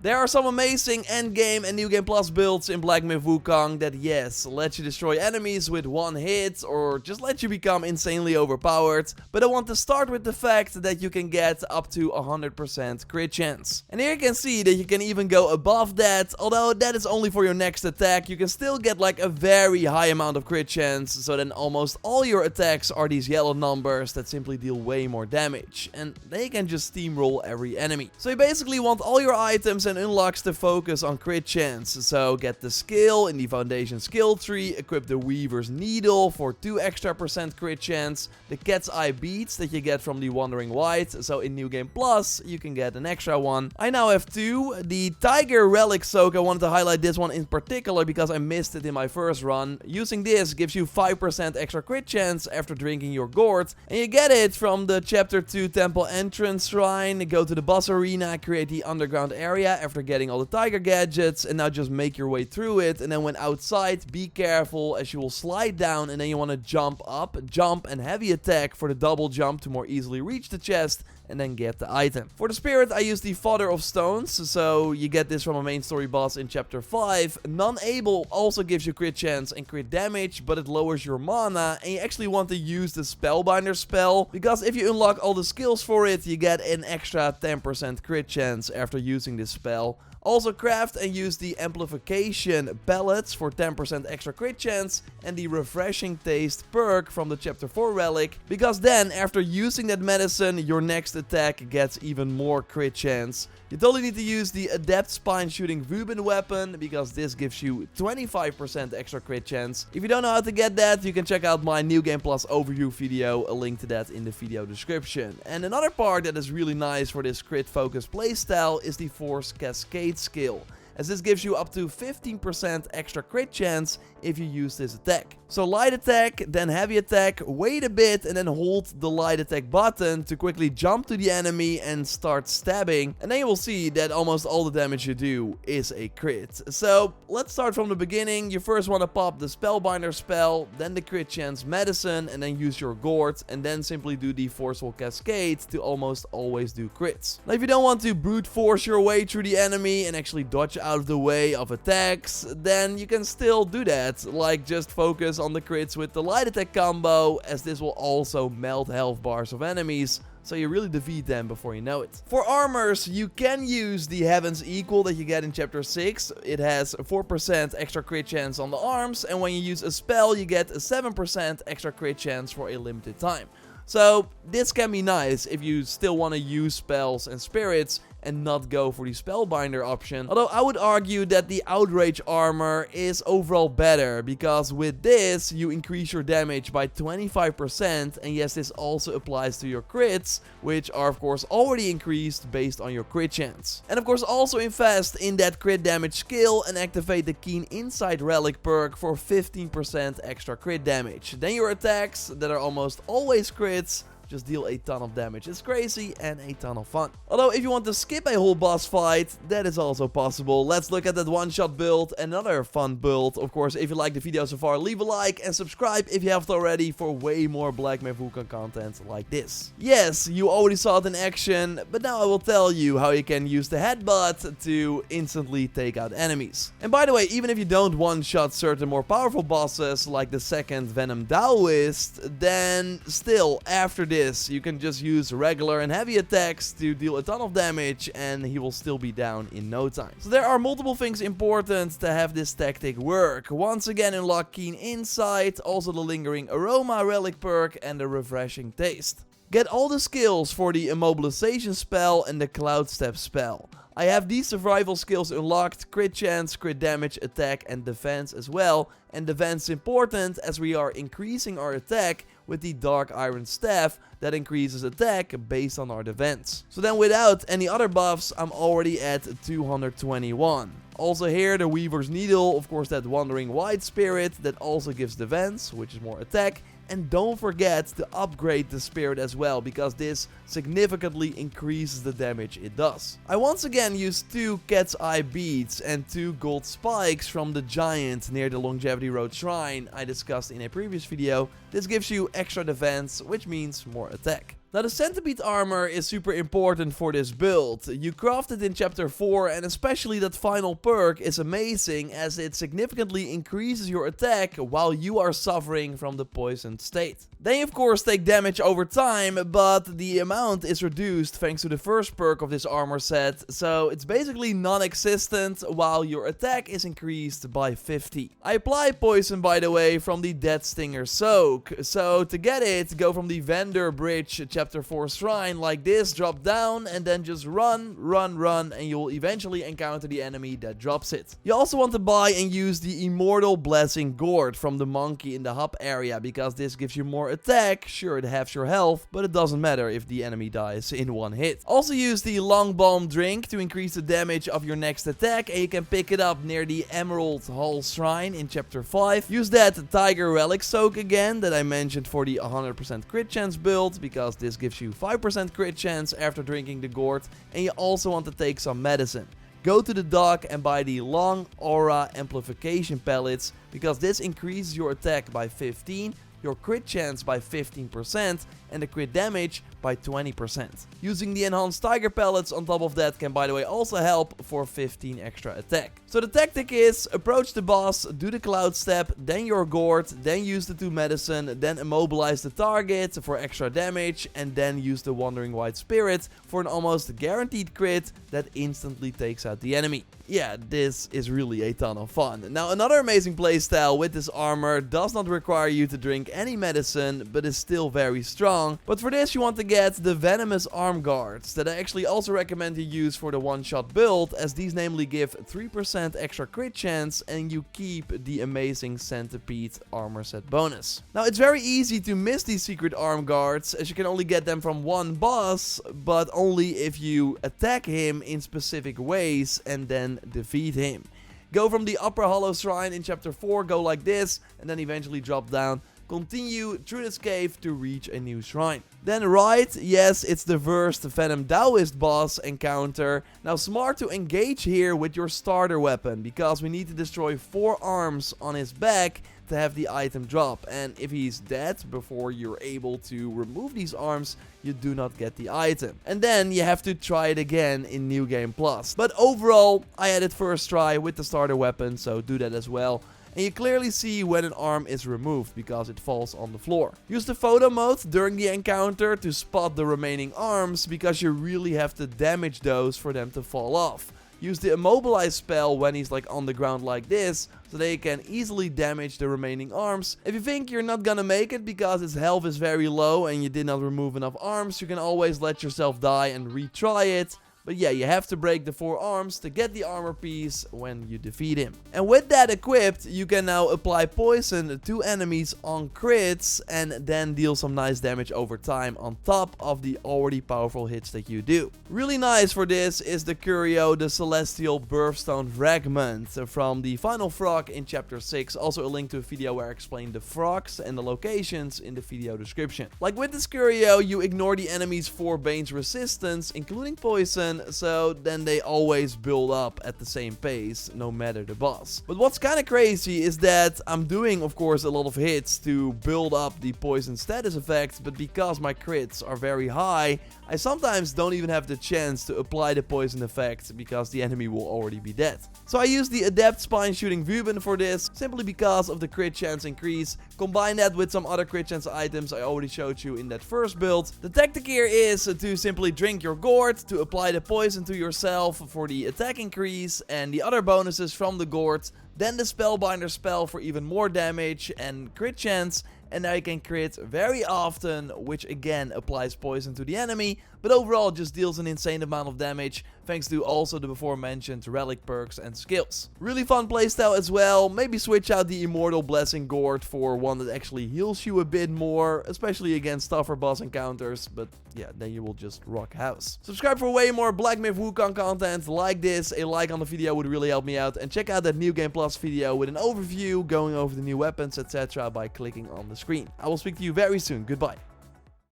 There are some amazing endgame and New Game Plus builds in Black Myth Wukong that, yes, let you destroy enemies with one hit or just let you become insanely overpowered, but I want to start with the fact that you can get up to 100% crit chance. And here you can see that you can even go above that, although that is only for your next attack. You can still get like a very high amount of crit chance, so then almost all your attacks are these yellow numbers that simply deal way more damage, and they can just steamroll every enemy. So you basically want all your items and unlocks to focus on crit chance. So get the skill in the foundation skill tree, equip the Weaver's Needle for 2 extra % crit chance, the Cat's Eye beads that you get from the Wandering White, so in New Game Plus you can get an extra one. I now have 2. The Tiger Relic Soak, I wanted to highlight this one in particular because I missed it in my first run. Using this gives you 5% extra crit chance after drinking your gourd, and you get it from the Chapter 2 Temple Entrance Shrine. Go to the boss arena, create the underground area after getting all the tiger gadgets, and now just make your way through it. And then when outside, be careful as you will slide down, and then you want to jump up, jump and heavy attack for the double jump to more easily reach the chest and then get the item. For the spirit, I use the Father of Stones, so you get this from a main story boss in Chapter 5. Non-able also gives you crit chance and crit damage, but it lowers your mana, and you actually want to use the Spellbinder spell, because if you unlock all the skills for it, you get an extra 10% crit chance after using this spell. Also craft and use the amplification pellets for 10% extra crit chance and the refreshing taste perk from the Chapter 4 relic, because then after using that medicine your next attack gets even more crit chance. You totally need to use the Adept Spine Shooting Wubin weapon, because this gives you 25% extra crit chance. If you don't know how to get that, you can check out my New Game Plus overview video, a link to that in the video description. And another part that is really nice for this crit focused playstyle is the Force Cascade skill, as this gives you up to 15% extra crit chance if you use this attack. So light attack, then heavy attack, wait a bit and then hold the light attack button to quickly jump to the enemy and start stabbing, and then you will see that almost all the damage you do is a crit. So let's start from the beginning. You first want to pop the Spellbinder spell, then the crit chance medicine, and then use your gourd, and then simply do the Forceful Cascade to almost always do crits. Now if you don't want to brute force your way through the enemy and actually dodge out of the way of attacks, then you can still do that, like just focus on the crits with the light attack combo, as this will also melt health bars of enemies, so you really defeat them before you know it. For armors, you can use the Heaven's Equal that you get in Chapter 6. It has 4% extra crit chance on the arms, and when you use a spell, you get a 7% extra crit chance for a limited time. So this can be nice if you still want to use spells and spirits and not go for the Spellbinder option. Although I would argue that the Outrage armor is overall better, because with this you increase your damage by 25%, and yes, this also applies to your crits, which are of course already increased based on your crit chance. And of course also invest in that crit damage skill and activate the Keen Insight relic perk for 15% extra crit damage. Then your attacks that are almost always crits just deal a ton of damage. It's crazy and a ton of fun. Although if you want to skip a whole boss fight, that is also possible. Let's look at that one-shot build, another fun build. Of course, if you liked the video so far, leave a like and subscribe if you haven't already for way more Black Myth Wukong content like this. Yes, you already saw it in action, but now I will tell you how you can use the headbutt to instantly take out enemies. And by the way, even if you don't one-shot certain more powerful bosses like the second Venom Taoist, then still after this you can just use regular and heavy attacks to deal a ton of damage, and he will still be down in no time. So there are multiple things important to have this tactic work. Once again, unlock Keen Insight, also the Lingering Aroma relic perk and the Refreshing Taste. Get all the skills for the Immobilization spell and the Cloud Step spell. I have these survival skills unlocked: crit chance, crit damage, attack and defense as well. And defense is important as we are increasing our attack with the Dark Iron Staff that increases attack based on our defense. So then without any other buffs, I'm already at 221. Also here, the Weaver's Needle, of course that Wandering White spirit that also gives defense, which is more attack. And don't forget to upgrade the spirit as well, because this significantly increases the damage it does. I once again used 2 Cat's Eye beads and 2 gold spikes from the giant near the Longevity Road Shrine I discussed in a previous video. This gives you extra defense, which means more attack. Now the centipede armor is super important for this build. You craft it in chapter 4 and especially that final perk is amazing as it significantly increases your attack while you are suffering from the poisoned state. They of course take damage over time, but the amount is reduced thanks to the first perk of this armor set, so it's basically non-existent while your attack is increased by 50. I apply poison by the way from the Dead Stinger Soak, so to get it, go from the Vendor Bridge chapter 4 shrine like this, drop down and then just run, and you'll eventually encounter the enemy that drops it. You also want to buy and use the Immortal Blessing Gourd from the monkey in the hub area because this gives you more attack. Sure, it halves your health, but it doesn't matter if the enemy dies in one hit. Also use the Long Bomb Drink to increase the damage of your next attack, and you can pick it up near the Emerald Hall Shrine in chapter 5. Use that Tiger Relic Soak again that I mentioned for the 100% crit chance build because this gives you 5% crit chance after drinking the gourd, and you also want to take some medicine. Go to the dock and buy the Long Aura Amplification Pellets because this increases your attack by 15, your crit chance by 15%, and the crit damage by 20%. Using the enhanced tiger pellets on top of that can by the way also help for 15 extra attack. So the tactic is approach the boss, do the cloud step, then your gourd, then use the 2 medicine, then immobilize the target for extra damage, and then use the Wandering White Spirit for an almost guaranteed crit that instantly takes out the enemy. Yeah, this is really a ton of fun. Now another amazing playstyle with this armor does not require you to drink any medicine, but is still very strong. But for this you want to get the Venomous Arm Guards that I actually also recommend you use for the one-shot build, as these namely give 3% extra crit chance and you keep the amazing Centipede armor set bonus. Now it's very easy to miss these secret arm guards as you can only get them from one boss, but only if you attack him in specific ways and then defeat him. Go from the Upper Hollow Shrine in chapter 4, go like this, and then eventually drop down. Continue through this cave to reach a new shrine. Then right, yes, it's the first Venom Taoist boss encounter. Now smart to engage here with your starter weapon, because we need to destroy 4 arms on his back to have the item drop, and if he's dead before you're able to remove these arms, you do not get the item. And then you have to try it again in New Game Plus. But overall, I had it first try with the starter weapon, so do that as well. And you clearly see when an arm is removed because it falls on the floor. Use the photo mode during the encounter to spot the remaining arms because you really have to damage those for them to fall off. Use the immobilize spell when he's like on the ground like this, so they can easily damage the remaining arms. If you think you're not gonna make it because his health is very low and you did not remove enough arms, you can always let yourself die and retry it. But yeah, you have to break the 4 arms to get the armor piece when you defeat him. And with that equipped, you can now apply poison to enemies on crits and then deal some nice damage over time on top of the already powerful hits that you do. Really nice for this is the Curio, the Celestial Birthstone Fragment from the final frog in chapter 6. Also a link to a video where I explain the frogs and the locations in the video description. Like with this Curio, you ignore the enemy's 4 Bane's resistance, including poison, so then they always build up at the same pace, no matter the boss. But what's kind of crazy is that I'm doing, of course, a lot of hits to build up the poison status effect, but because my crits are very high, I sometimes don't even have the chance to apply the poison effect because the enemy will already be dead. So I use the Adept Spine Shooting Vuben for this, simply because of the crit chance increase. Combine that with some other crit chance items I already showed you in that first build. The tactic here is to simply drink your gourd to apply the poison to yourself for the attack increase and the other bonuses from the gourd. Then the Spellbinder spell for even more damage and crit chance. And now you can crit very often, which again applies poison to the enemy, but overall just deals an insane amount of damage, thanks to also the before mentioned relic perks and skills. Really fun playstyle as well. Maybe switch out the Immortal Blessing Gourd for one that actually heals you a bit more, especially against tougher boss encounters, but yeah, then you will just rock house. Subscribe for way more Black Myth Wukong content like this. A like on the video would really help me out, and check out that New Game Plus video with an overview going over the new weapons, etc. by clicking on the screen. I will speak to you very soon. Goodbye.